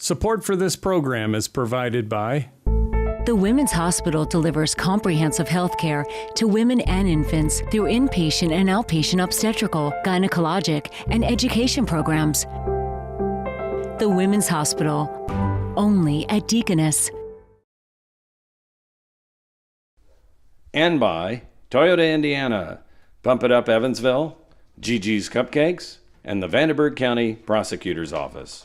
Support for this program is provided by The Women's Hospital delivers comprehensive health care to women and infants through inpatient and outpatient obstetrical, gynecologic, and education programs. The Women's Hospital, only at Deaconess. And by Toyota Indiana, Pump It Up Evansville, Gigi's Cupcakes, and the Vanderburgh County Prosecutor's Office.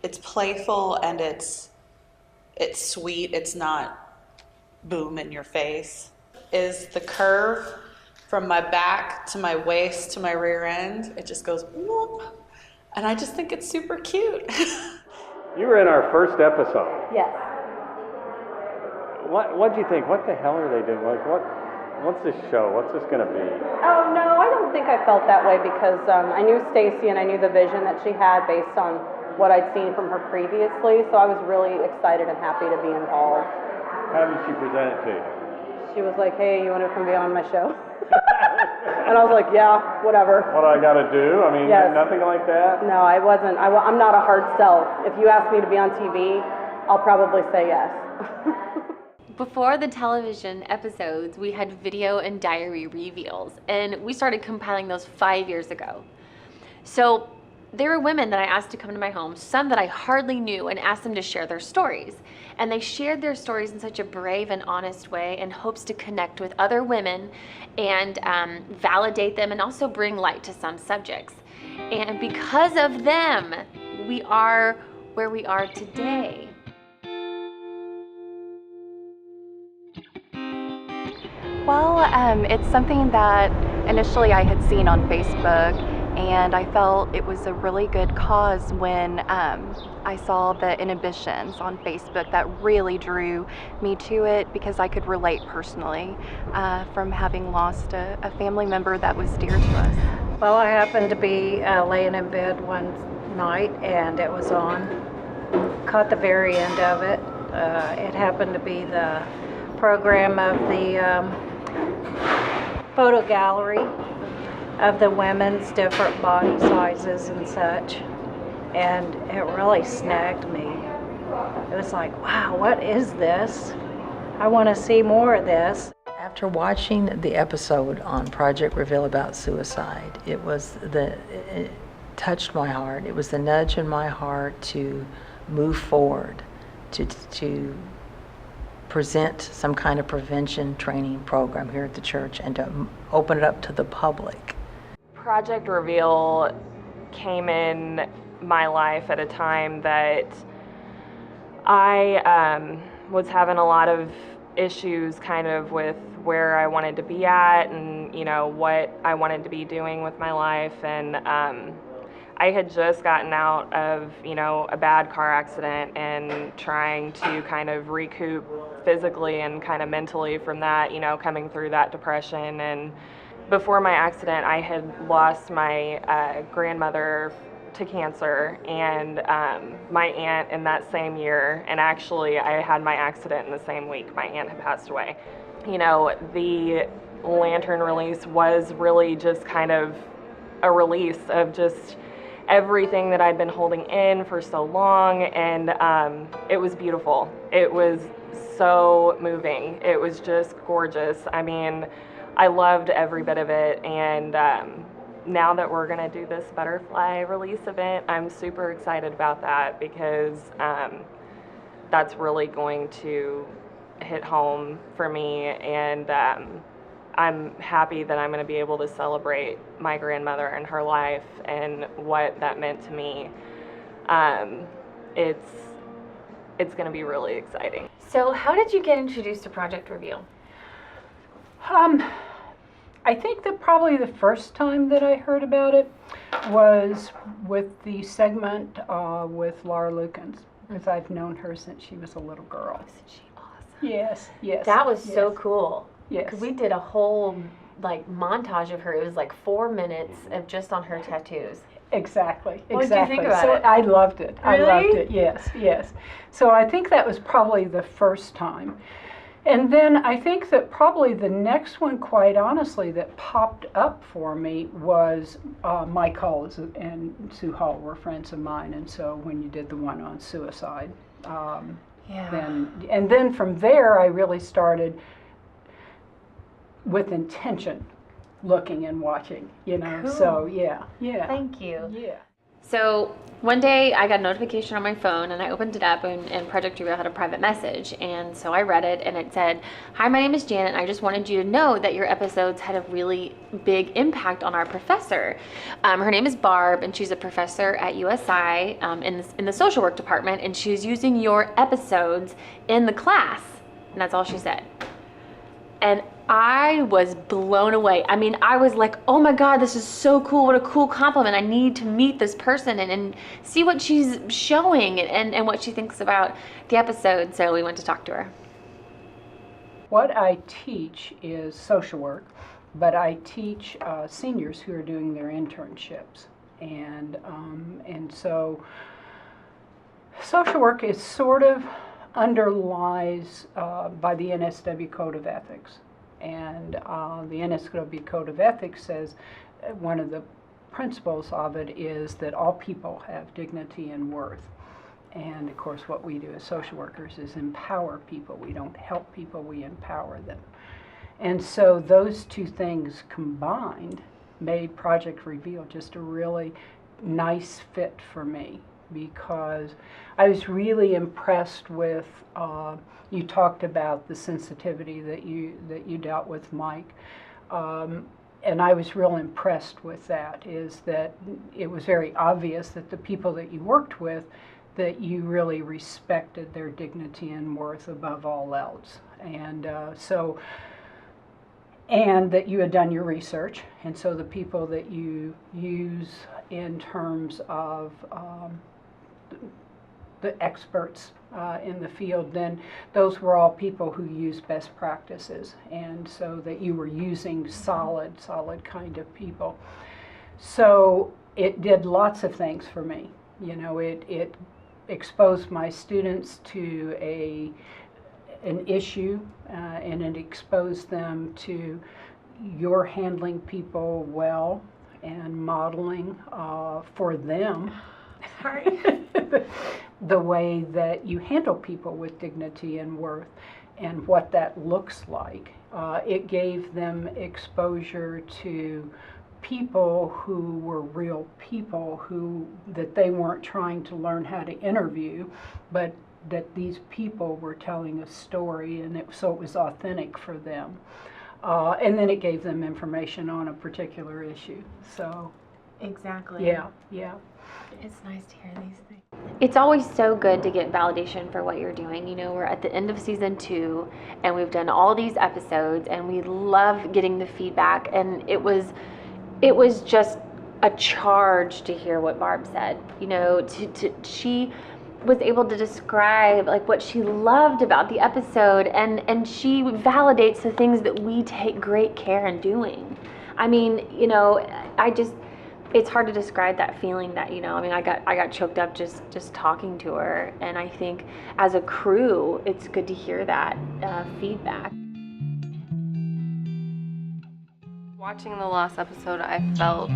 It's playful and it's sweet. It's not boom in your face. Is the curve from my back to my waist to my rear end. It just goes whoop. And I just think it's super cute. You were in our first episode. Yes. What'd you think? What the hell are they doing? Like, what's this show? What's this going to be? Oh, no, I don't think I felt that way because I knew Stacy and I knew the vision that she had based on what I'd seen from her previously, so I was really excited and happy to be involved. How did she present it to you? She was like, hey, you want to come be on my show? And I was like, yeah, whatever. What do I got to do? I mean, Yes. Nothing like that? No, I wasn't. I'm not a hard sell. If you ask me to be on TV, I'll probably say yes. Before the television episodes, we had video and diary reveals, and we started compiling those 5 years ago. So there were women that I asked to come to my home, some that I hardly knew, and asked them to share their stories. And they shared their stories in such a brave and honest way in hopes to connect with other women and validate them and also bring light to some subjects. And because of them, we are where we are today. Well, it's something that initially I had seen on Facebook, and I felt it was a really good cause when I saw the inhibitions on Facebook that really drew me to it because I could relate personally from having lost a family member that was dear to us. Well, I happened to be laying in bed one night and it was on. Caught the very end of it. It happened to be the program of the photo gallery of the women's different body sizes and such, and it really snagged me. It was like, wow, what is this? I want to see more of this. After watching the episode on Project Reveal about suicide, it touched my heart. It was the nudge in my heart to move forward, to present some kind of prevention training program here at the church and to open it up to the public. Project Reveal came in my life at a time that I was having a lot of issues kind of with where I wanted to be at and, you know, what I wanted to be doing with my life. And I had just gotten out of, you know, a bad car accident and trying to kind of recoup physically and kind of mentally from that, you know, coming through that depression. And before my accident, I had lost my grandmother to cancer and my aunt in that same year. And actually, I had my accident in the same week. My aunt had passed away. You know, the lantern release was really just kind of a release of just everything that I'd been holding in for so long, and it was beautiful. It was so moving. It was just gorgeous. I mean, I loved every bit of it, and now that we're gonna do this butterfly release event, I'm super excited about that because that's really going to hit home for me, and I'm happy that I'm going to be able to celebrate my grandmother and her life and what that meant to me. It's going to be really exciting. So how did you get introduced to Project Reveal? I think that probably the first time that I heard about it was with the segment with Laura Lukens, because I've known her since she was a little girl. Isn't she awesome? Yes, yes. That was yes. so cool. Yes. Because we did a whole montage of her. It was like 4 minutes of just on her tattoos. Exactly. What did you think about so it? I loved it. Really? I loved it. Yes, yes. So I think that was probably the first time. And then I think that probably the next one, quite honestly, that popped up for me was Mike Hull and Sue Hall were friends of mine, and so when you did the one on suicide, then from there I really started with intention looking and watching, Cool. So yeah. Thank you. Yeah. So one day I got a notification on my phone and I opened it up and Project Reveal had a private message. And so I read it and it said, "Hi, my name is Janet and I just wanted you to know that your episodes had a really big impact on our professor. Her name is Barb and she's a professor at USI in the social work department, and she's using your episodes in the class." And that's all she said. And I was blown away. I mean, I was like, oh my God, this is so cool. What a cool compliment. I need to meet this person and see what she's showing and what she thinks about the episode. So we went to talk to her. What I teach is social work, but I teach seniors who are doing their internships. And so social work is sort of underlies by the NSW Code of Ethics. And the NSW Code of Ethics says one of the principles of it is that all people have dignity and worth. And of course what we do as social workers is empower people. We don't help people, we empower them. And so those two things combined made Project Reveal just a really nice fit for me, because I was really impressed with, you talked about the sensitivity that you dealt with, Mike, and I was real impressed with that, is that it was very obvious that the people that you worked with, that you really respected their dignity and worth above all else. And and that you had done your research, and so the people that you use in terms of the experts in the field, then those were all people who use best practices, and so that you were using solid kind of people. So it did lots of things for me. It exposed my students to an issue, and it exposed them to you're handling people well and modeling for them the way that you handle people with dignity and worth and what that looks like. It gave them exposure to people who were real people, that they weren't trying to learn how to interview, but that these people were telling a story, and so it was authentic for them. And then it gave them information on a particular issue. So exactly. Yeah. It's nice to hear these things. It's always so good to get validation for what you're doing. We're at the end of season 2 and we've done all these episodes and we love getting the feedback, and it was just a charge to hear what Barb said. She was able to describe what she loved about the episode, and she validates the things that we take great care in doing. I mean, it's hard to describe that feeling that, I got choked up just talking to her, and I think as a crew, it's good to hear that feedback. Watching the last episode, I felt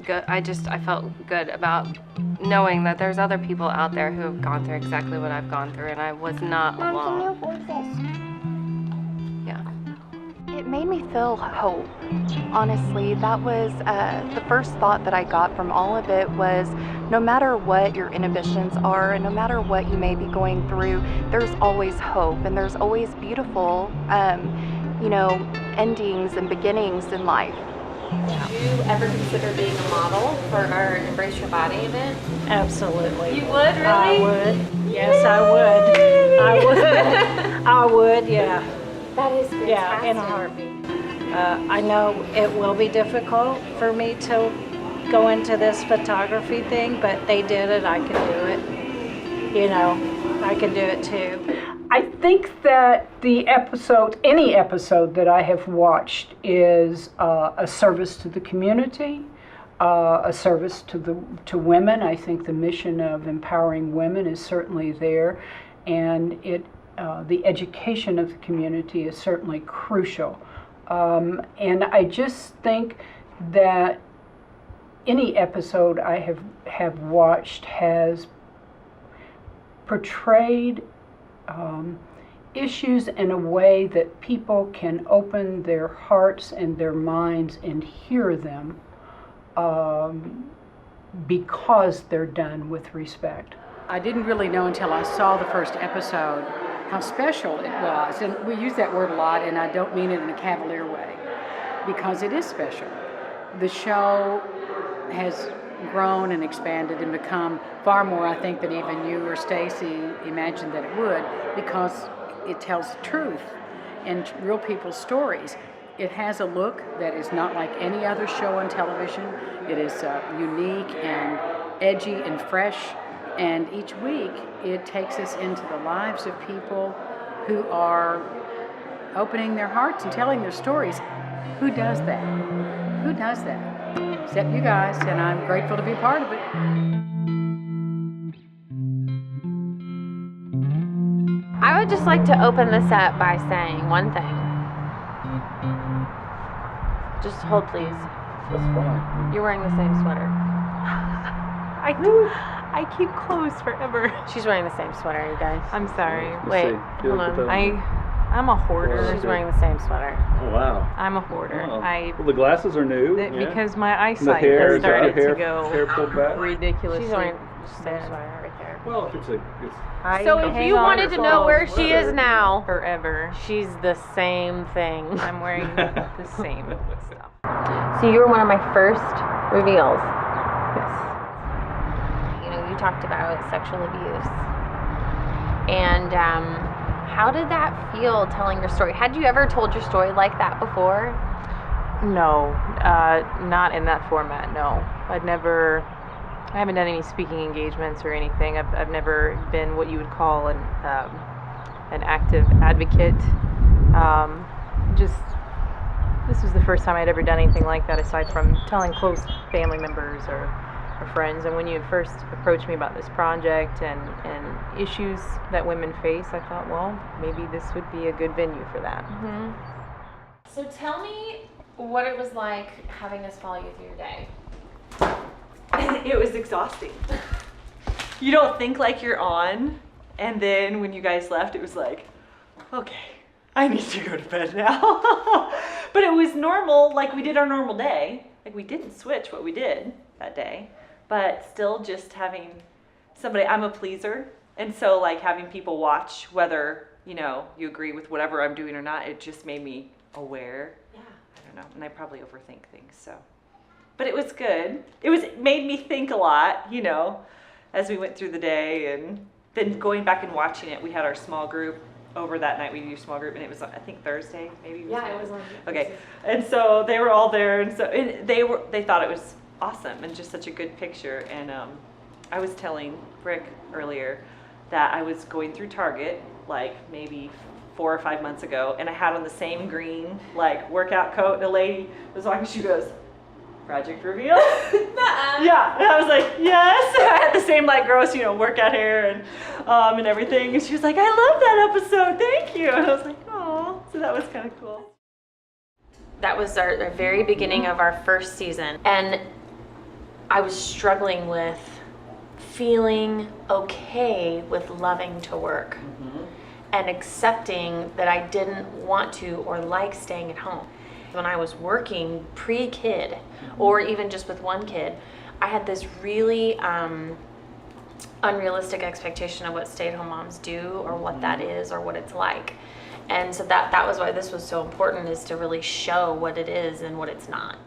good. I felt good about knowing that there's other people out there who have gone through exactly what I've gone through, and I was not alone. Yeah. It made me feel hope. Honestly, that was the first thought that I got from all of it was, no matter what your inhibitions are and no matter what you may be going through, there's always hope, and there's always beautiful, endings and beginnings in life. Would you ever consider being a model for our Embrace Your Body event? Absolutely. You would, really? I would. Yes, I would. I would, yeah. That is fantastic. Yeah, in a heartbeat. I know it will be difficult for me to go into this photography thing, but they did it, I can do it. You know, I can do it too. I think that the episode, any episode that I have watched, is a service to the community, a service to women. I think the mission of empowering women is certainly there, and the education of the community is certainly crucial. And I just think that any episode I have watched has portrayed issues in a way that people can open their hearts and their minds and hear them because they're done with respect. I didn't really know until I saw the first episode how special it was. And we use that word a lot, and I don't mean it in a cavalier way, because it is special. The show has grown and expanded and become far more, I think, than even you or Stacy imagined that it would, because it tells the truth and real people's stories. It has a look that is not like any other show on television. It is unique and edgy and fresh, and each week it takes us into the lives of people who are opening their hearts and telling their stories. Who does that? Who does that? Except you guys, and I'm grateful to be a part of it. I would just like to open this up by saying one thing. Just hold, please. That's fine. You're wearing the same sweater. I keep clothes forever. She's wearing the same sweater, you guys. I'm sorry. Wait, hold on. I'm a hoarder. She's wearing the same sweater. Oh, wow. I'm a hoarder. Wow. Well, the glasses are new. Because my The eyesight hair, has started hair, to go hair pulled back. ridiculously. She's wearing the same sweater right there. Well, it's So if you wanted to know where she is now, forever, she's the same thing. I'm wearing the same stuff. So you were one of my first reveals. Yes. You know, you talked about sexual abuse. And how did that feel, telling your story? Had you ever told your story like that before? No, not in that format, no. I haven't done any speaking engagements or anything. I've never been what you would call an active advocate. This was the first time I'd ever done anything like that, aside from telling close family members or friends. And when you first approached me about this project and issues that women face, I thought, well, maybe this would be a good venue for that. Mm-hmm. So tell me what it was like having us follow you through your day. It was exhausting. You don't think like you're on, and then when you guys left, it was like, okay, I need to go to bed now. But it was normal, like we did our normal day. Like we didn't switch what we did that day, but still just having somebody, I'm a pleaser. And so like having people watch whether, you know, you agree with whatever I'm doing or not, it just made me aware. Yeah. I don't know, and I probably overthink things, so. But it was good. It made me think a lot, you know, as we went through the day, and then going back and watching it. We had our small group over that night. We did a small group, and it was, I think, Thursday, maybe. Yeah, it was on. Okay, and so they were all there, and so they thought it was awesome and just such a good picture. And I was telling Rick earlier that I was going through Target like maybe 4 or 5 months ago, and I had on the same green like workout coat, and a lady was walking. She goes, "Project reveal." Yeah, and I was like, yes. I had the same like gross, you know, workout hair and everything. And she was like, "I love that episode, thank you." And I was like, oh, so that was kind of cool. That was our very beginning of our first season, and I was struggling with feeling okay with loving to work and accepting that I didn't want to or like staying at home. When I was working pre-kid, or even just with one kid, I had this really unrealistic expectation of what stay-at-home moms do, or what that is, or what it's like. And so that was why this was so important, is to really show what it is and what it's not.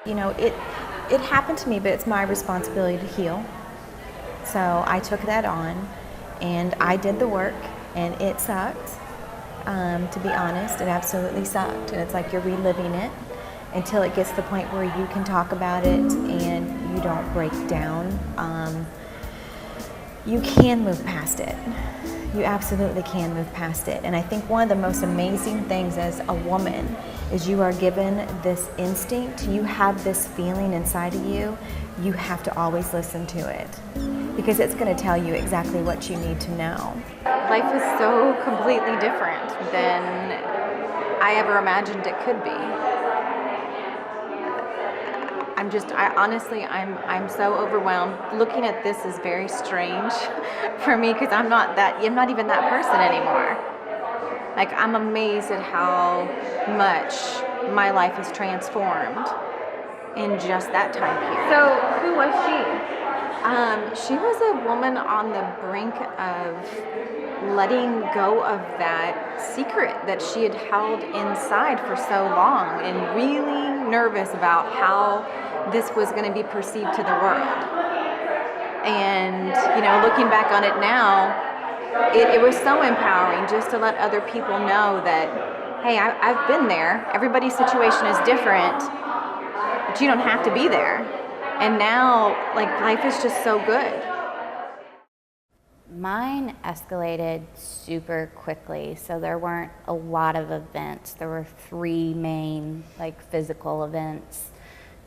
You know, it happened to me, but it's my responsibility to heal. So I took that on, and I did the work, and it sucked. To be honest, it absolutely sucked. And it's like you're reliving it until it gets to the point where you can talk about it and you don't break down. You can move past it. You absolutely can move past it. And I think one of the most amazing things as a woman is you are given this instinct, you have this feeling inside of you, you have to always listen to it because it's going to tell you exactly what you need to know. Life is so completely different than I ever imagined it could be. I'm so overwhelmed. Looking at this is very strange for me because I'm not even that person anymore. Like, I'm amazed at how much my life has transformed in just that time period. So, who was she? She was a woman on the brink of letting go of that secret that she had held inside for so long and really nervous about how this was going to be perceived to the world. And, you know, looking back on it now, it was so empowering just to let other people know that, hey, I've been there. Everybody's situation is different, but you don't have to be there. And now, like, life is just so good. Mine escalated super quickly, so there weren't a lot of events. There were 3 main, like, physical events.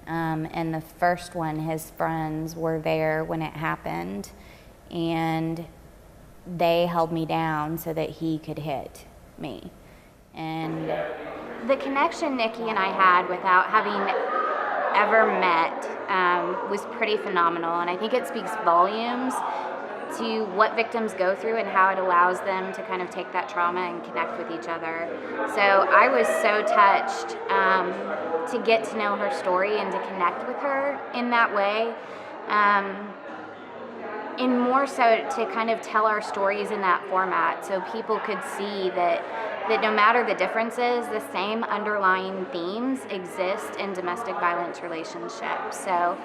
And the first one, his friends were there when it happened, and they held me down so that he could hit me. And the connection Nikki and I had without having ever met was pretty phenomenal, and I think it speaks volumes to what victims go through and how it allows them to kind of take that trauma and connect with each other. So I was so touched to get to know her story and to connect with her in that way. And more so to kind of tell our stories in that format so people could see that no matter the differences, the same underlying themes exist in domestic violence relationships. So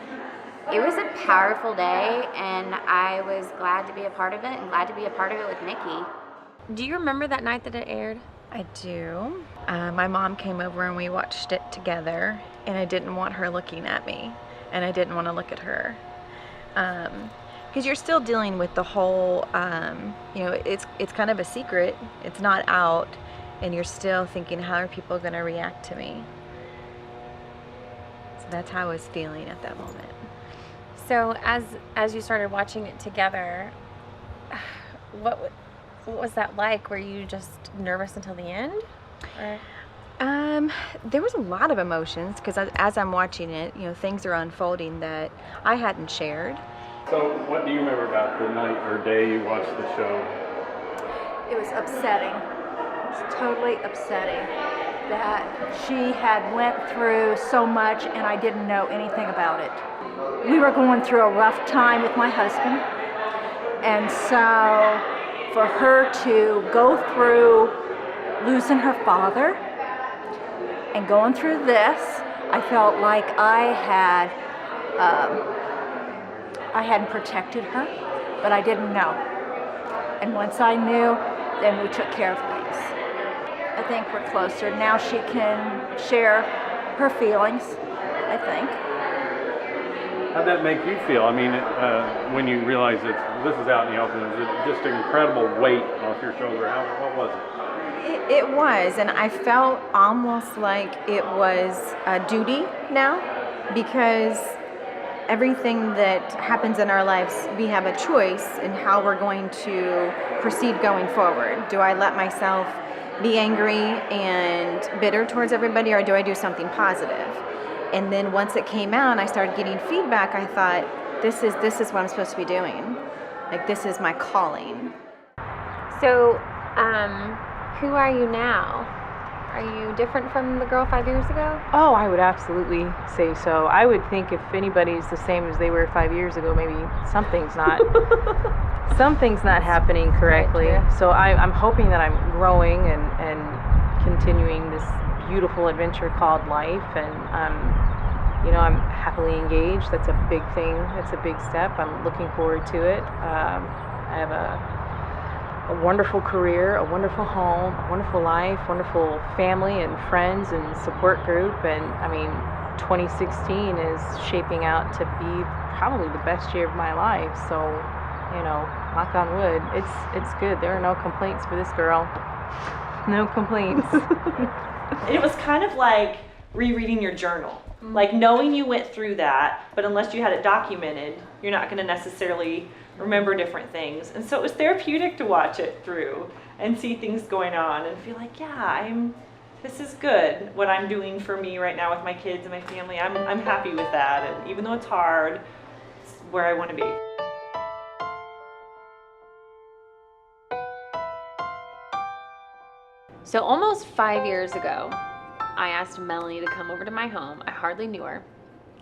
it was a powerful day, and I was glad to be a part of it and glad to be a part of it with Nikki. Do you remember that night that it aired? I do. My mom came over and we watched it together, and I didn't want her looking at me, and I didn't want to look at her. Because you're still dealing with the whole, you know, it's kind of a secret. It's not out, and you're still thinking, how are people going to react to me? So that's how I was feeling at that moment. So as you started watching it together, what was that like? Were you just nervous until the end? Or? There was a lot of emotions because as I'm watching it, you know, things are unfolding that I hadn't shared. So what do you remember about the night or day you watched the show? It was upsetting. It was totally upsetting that she had went through so much and I didn't know anything about it. We were going through a rough time with my husband, and so for her to go through losing her father and going through this, I felt like I hadn't protected her, but I didn't know. And once I knew, then we took care of things. I think we're closer. Now she can share her feelings, I think. How'd that make you feel? I mean, when you realize that this is out in the open, is it just an incredible weight off your shoulder? What was it? It was, and I felt almost like it was a duty now, because everything that happens in our lives, we have a choice in how we're going to proceed going forward. Do I let myself be angry and bitter towards everybody, or do I do something positive? And then once it came out and I started getting feedback, I thought, this is what I'm supposed to be doing. Like, this is my calling. So, who are you now? Are you different from the girl 5 years ago? Oh, I would absolutely say so. I would think if anybody's the same as they were 5 years ago, maybe something's not happening correctly. So I'm hoping that I'm growing and continuing this beautiful adventure called life, and You know, I'm happily engaged. That's a big thing. That's a big step. I'm looking forward to it. I have a wonderful career, a wonderful home, a wonderful life, wonderful family and friends and support group. And I mean, 2016 is shaping out to be probably the best year of my life. So, you know, knock on wood, it's good. There are no complaints for this girl. No complaints. It was kind of like rereading your journal. Like knowing you went through that, but unless you had it documented, you're not going to necessarily remember different things. And so it was therapeutic to watch it through and see things going on and feel like, yeah, this is good. What I'm doing for me right now with my kids and my family, I'm happy with that. And even though it's hard, it's where I want to be. So almost 5 years ago, I asked Melanie to come over to my home. I hardly knew her.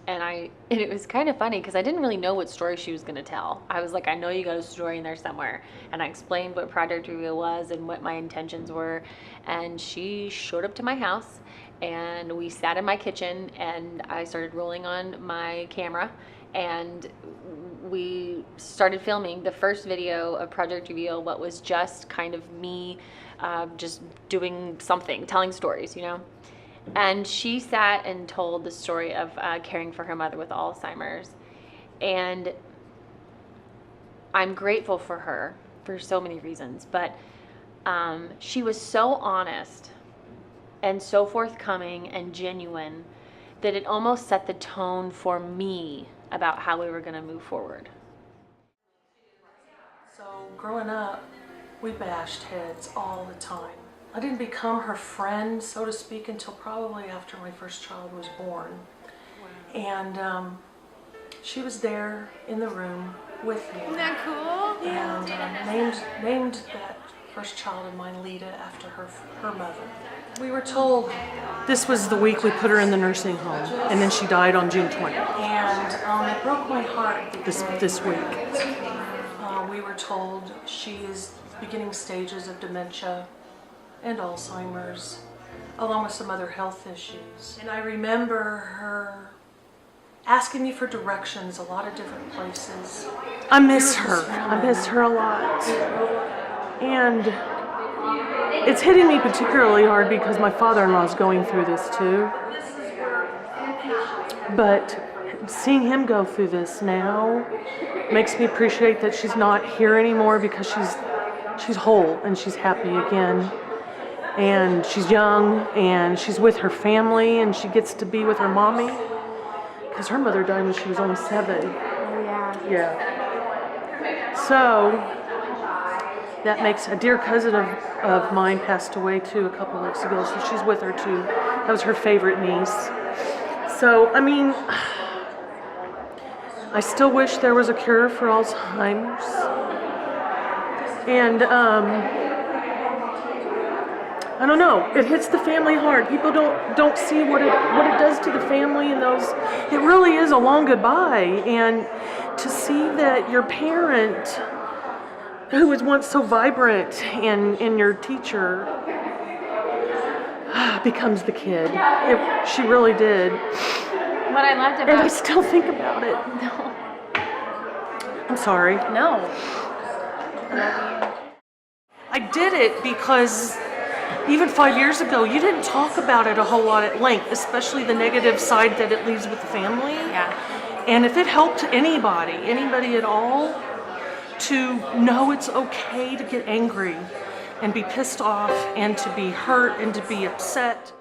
And it was kind of funny because I didn't really know what story she was going to tell. I was like, I know you got a story in there somewhere. And I explained what Project Reveal was and what my intentions were. And she showed up to my house and we sat in my kitchen and I started rolling on my camera and we started filming the first video of Project Reveal, what was just kind of me just doing something, telling stories, you know? And she sat and told the story of caring for her mother with Alzheimer's. And I'm grateful for her for so many reasons, but she was so honest and so forthcoming and genuine that it almost set the tone for me about how we were going to move forward. So growing up, we bashed heads all the time. I didn't become her friend, so to speak, until probably after my first child was born. Wow. And she was there in the room with me. Isn't that cool? And named that first child of mine Lita after her mother. We were told this was the week we put her in the nursing home, and then she died on June 20th. And it broke my heart this week. We were told she is beginning stages of dementia and Alzheimer's, along with some other health issues. And I remember her asking me for directions a lot of different places. I miss her. I miss her a lot. And it's hitting me particularly hard because my father-in-law is going through this too. But seeing him go through this now makes me appreciate that she's not here anymore because she's whole and she's happy again. And she's young and she's with her family and she gets to be with her mommy because her mother died when she was only 7. Oh, yeah. Yeah. So that makes a dear cousin of mine passed away too a couple of weeks ago, so she's with her too. That was her favorite niece. So, I mean, I still wish there was a cure for Alzheimer's. And I don't know. It hits the family hard. People don't see what it does to the family, and it really is a long goodbye. And to see that your parent, who was once so vibrant, and your teacher becomes the kid. She really did. What I loved about and I still think about it. No. I'm sorry. No. I did it because even 5 years ago, you didn't talk about it a whole lot at length, especially the negative side that it leaves with the family. Yeah. And if it helped anybody at all, to know it's okay to get angry and be pissed off and to be hurt and to be upset.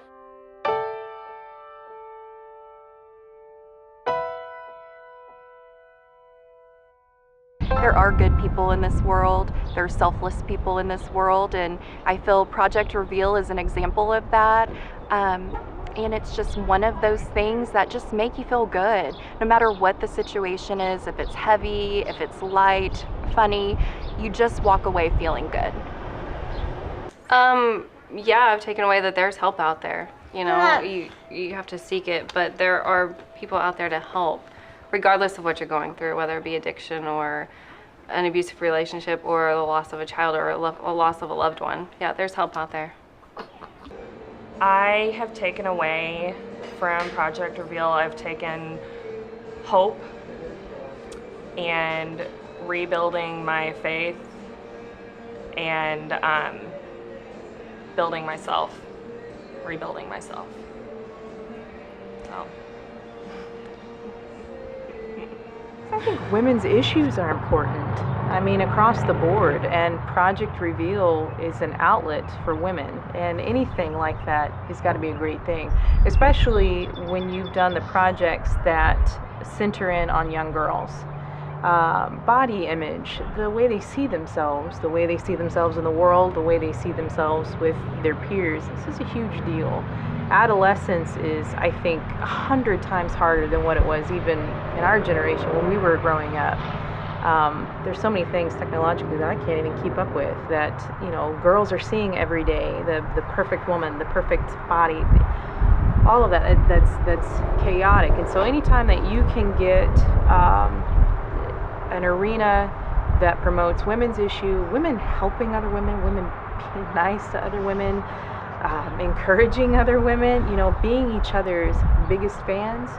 There are good people in this world, there are selfless people in this world, and I feel Project Reveal is an example of that. And it's just one of those things that just make you feel good. No matter what the situation is, if it's heavy, if it's light, funny, you just walk away feeling good. Yeah, I've taken away that there's help out there. You know, you have to seek it, but there are people out there to help, regardless of what you're going through, whether it be addiction or an abusive relationship or the loss of a child or a loss of a loved one. Yeah, there's help out there. I have taken away from Project Reveal, I've taken hope and rebuilding my faith and building myself, rebuilding myself. So. I think women's issues are important. I mean, across the board, and Project Reveal is an outlet for women, and anything like that has got to be a great thing, especially when you've done the projects that center in on young girls. Body image, the way they see themselves, the way they see themselves in the world, the way they see themselves with their peers. This is a huge deal. Adolescence is, I think, 100 times harder than what it was even in our generation when we were growing up. There's so many things technologically that I can't even keep up with that, you know, girls are seeing every day, the perfect woman, the perfect body, all of that, that's chaotic. And so anytime that you can get an arena that promotes women's issue, women helping other women, women being nice to other women, encouraging other women, you know, being each other's biggest fans,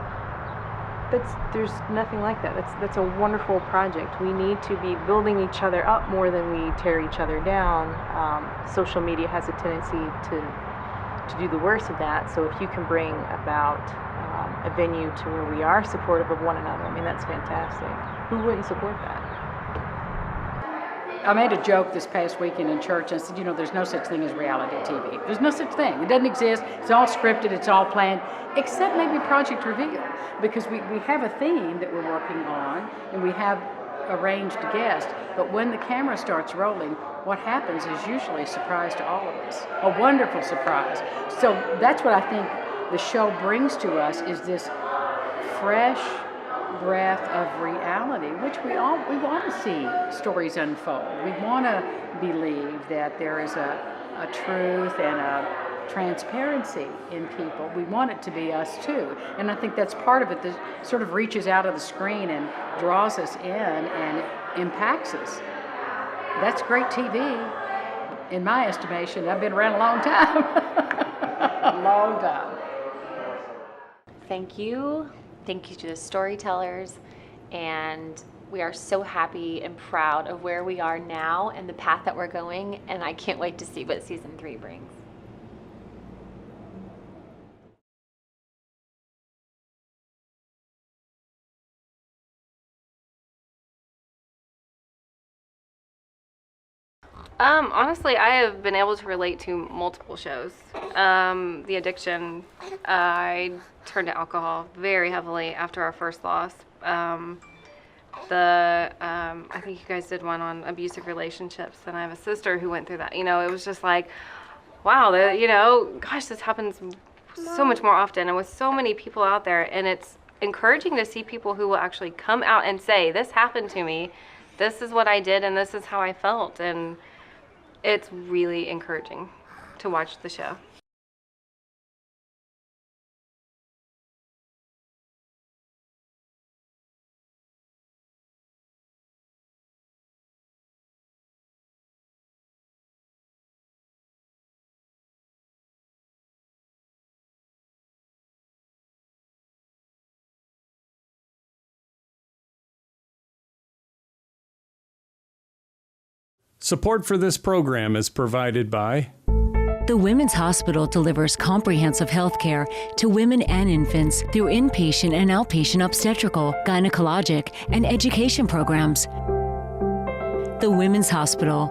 there's nothing like that. That's a wonderful project. We need to be building each other up more than we tear each other down. Social media has a tendency to do the worst of that. So if you can bring about a venue to where we are supportive of one another, I mean, that's fantastic. Who wouldn't support that? I made a joke this past weekend in church. I said, you know, there's no such thing as reality TV. There's no such thing. It doesn't exist. It's all scripted. It's all planned, except maybe Project Reveal, because we have a theme that we're working on, and we have arranged guests. But when the camera starts rolling, what happens is usually a surprise to all of us, a wonderful surprise. So that's what I think the show brings to us, is this fresh breath of reality, which we want to see stories unfold. We want to believe that there is a truth and a transparency in people. We want it to be us too. And I think that's part of it that sort of reaches out of the screen and draws us in and impacts us. That's great TV, in my estimation. I've been around a long time. A long time. Thank you. Thank you to the storytellers, and we are so happy and proud of where we are now and the path that we're going, and I can't wait to see what season 3 brings. Honestly, I have been able to relate to multiple shows. The addiction, I turned to alcohol very heavily after our first loss. I think you guys did one on abusive relationships, and I have a sister who went through that. You know, it was just like, wow, gosh, this happens so much more often and with so many people out there, and it's encouraging to see people who will actually come out and say, this happened to me, this is what I did, and this is how I felt, and it's really encouraging to watch the show. Support for this program is provided by The Women's Hospital delivers comprehensive health care to women and infants through inpatient and outpatient obstetrical, gynecologic, and education programs. The Women's Hospital,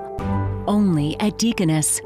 only at Deaconess.